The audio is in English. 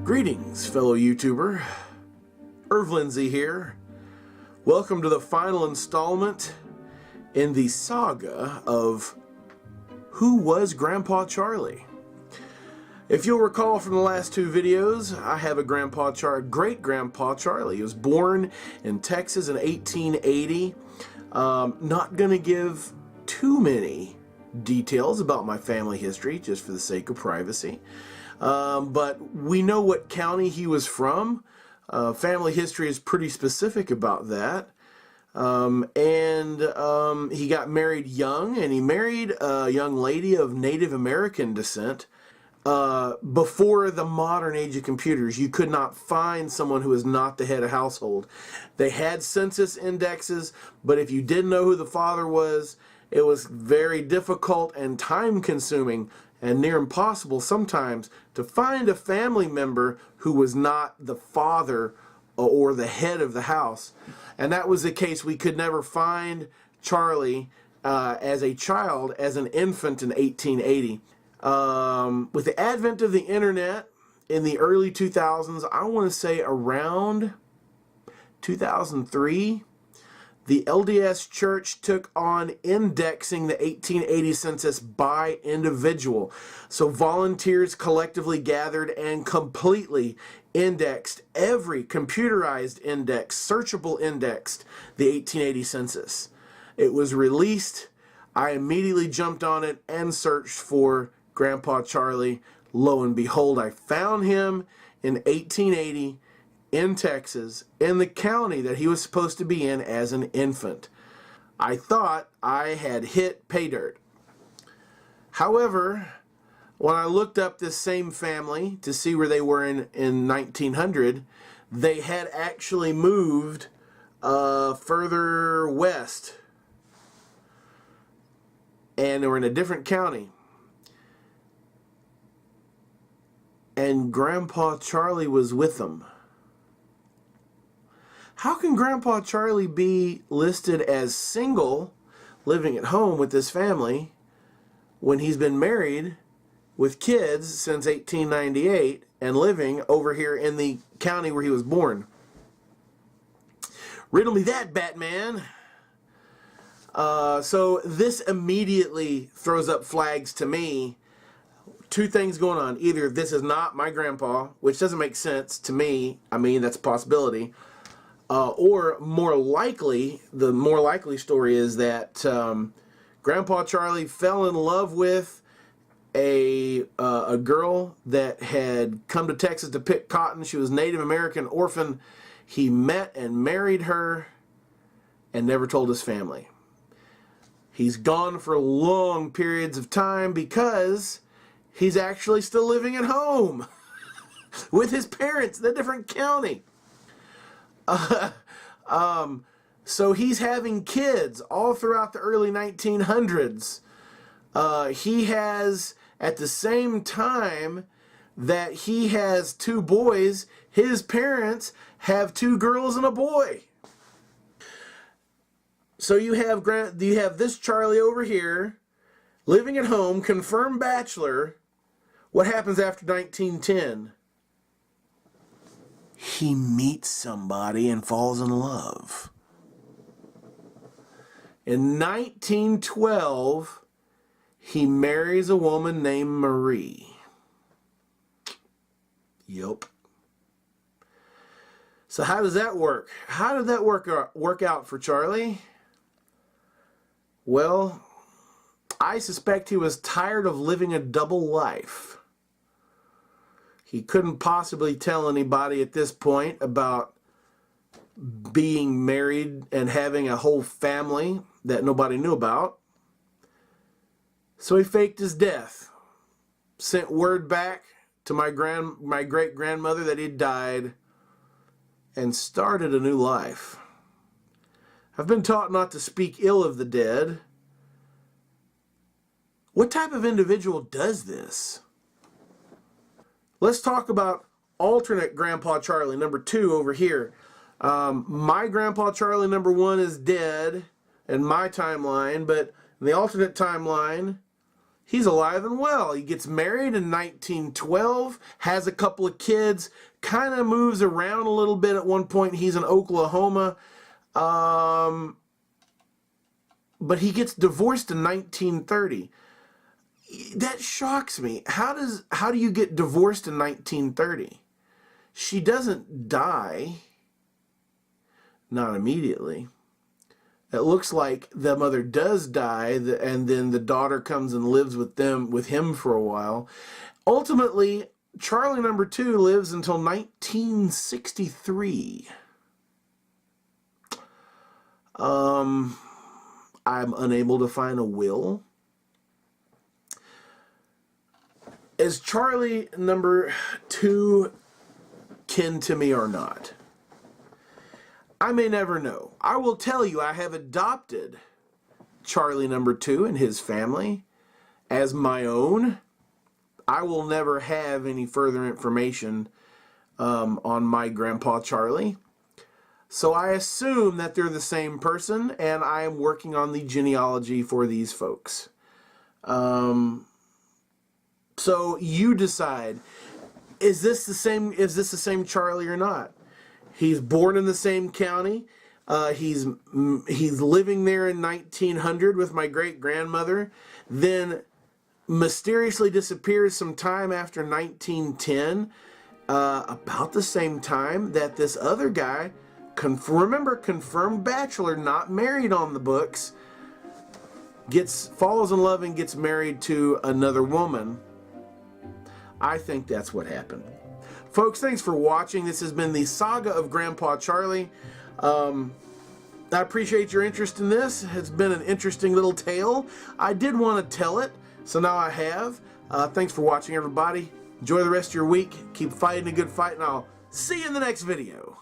Greetings, fellow YouTuber. ErvTV here. Welcome to the final installment in the saga of Who Was Grandpa Charlie? If you'll recall from the last two videos, I have a great-grandpa Charlie. He was born in Texas in 1880. Not going to give too many details about my family history, just for the sake of privacy. But we know what county he was from. Family history is pretty specific about that. He got married young, and he married a young lady of Native American descent. Before the modern age of computers, you could not find someone who was not the head of household. They had census indexes, but if you didn't know who the father was, it was very difficult and time-consuming and near impossible sometimes to find a family member who was not the father or the head of the house. And that was the case. We could never find Charlie as a child, as an infant in 1880. With the advent of the internet in the early 2000s, I want to say around 2003, the LDS Church took on indexing the 1880 census by individual. So volunteers collectively gathered and completely indexed every computerized index, searchable indexed, the 1880 census. It was released. I immediately jumped on it and searched for Grandpa Charlie. Lo and behold, I found him in 1880 in Texas, in the county that he was supposed to be in as an infant. I thought I had hit pay dirt. However, when I looked up this same family to see where they were in 1900, they had actually moved further west, and they were in a different county. And Grandpa Charlie was with them. How can Grandpa Charlie be listed as single, living at home with this family, when he's been married with kids since 1898 and living over here in the county where he was born? Riddle me that, Batman. So this immediately throws up flags to me. Two things going on. Either this is not my grandpa, which doesn't make sense to me. I mean, that's a possibility. Or more likely, the more likely story is that Grandpa Charlie fell in love with a girl that had come to Texas to pick cotton. She was Native American orphan. He met and married her and never told his family. He's gone for long periods of time because he's actually still living at home with his parents in a different county. So he's having kids all throughout the early 1900s. He has, at the same time that he has two boys, his parents have two girls and a boy. So you have this Charlie over here, living at home, confirmed bachelor. What happens after 1910? He meets somebody and falls in love. In 1912, he marries a woman named Marie. Yup. So how does that work? How did that work out for Charlie? Well, I suspect he was tired of living a double life. He couldn't possibly tell anybody at this point about being married and having a whole family that nobody knew about. So he faked his death, sent word back to my great-grandmother that he'd died, and started a new life. I've been taught not to speak ill of the dead. What type of individual does this? Let's talk about alternate Grandpa Charlie, number 2 over here. My Grandpa Charlie, number 1, is dead in my timeline, but in the alternate timeline, He's alive and well. He gets married in 1912, has a couple of kids, kind of moves around a little bit. At one point, he's in Oklahoma. But he gets divorced in 1930. That shocks me. How do you get divorced in 1930? She doesn't die. Not immediately. It looks like the mother does die, and then the daughter comes and lives with him for a while. Ultimately, Charlie number 2 lives until 1963. I'm unable to find a will. Is Charlie number 2 kin to me or not? I may never know. I will tell you, I have adopted Charlie number 2 and his family as my own. I will never have any further information on my grandpa Charlie. So I assume that they're the same person, and I am working on the genealogy for these folks. So you decide, is this the same Charlie or not? He's born in the same county. He's living there in 1900 with my great-grandmother. Then mysteriously disappears sometime after 1910, about the same time that this other guy, confirmed bachelor, not married on the books, falls in love and gets married to another woman. I think that's what happened. Folks, thanks for watching. This has been the saga of Grandpa Charlie. I appreciate your interest in this. It's been an interesting little tale. I did want to tell it, so now I have. Thanks for watching, everybody. Enjoy the rest of your week. Keep fighting a good fight, and I'll see you in the next video.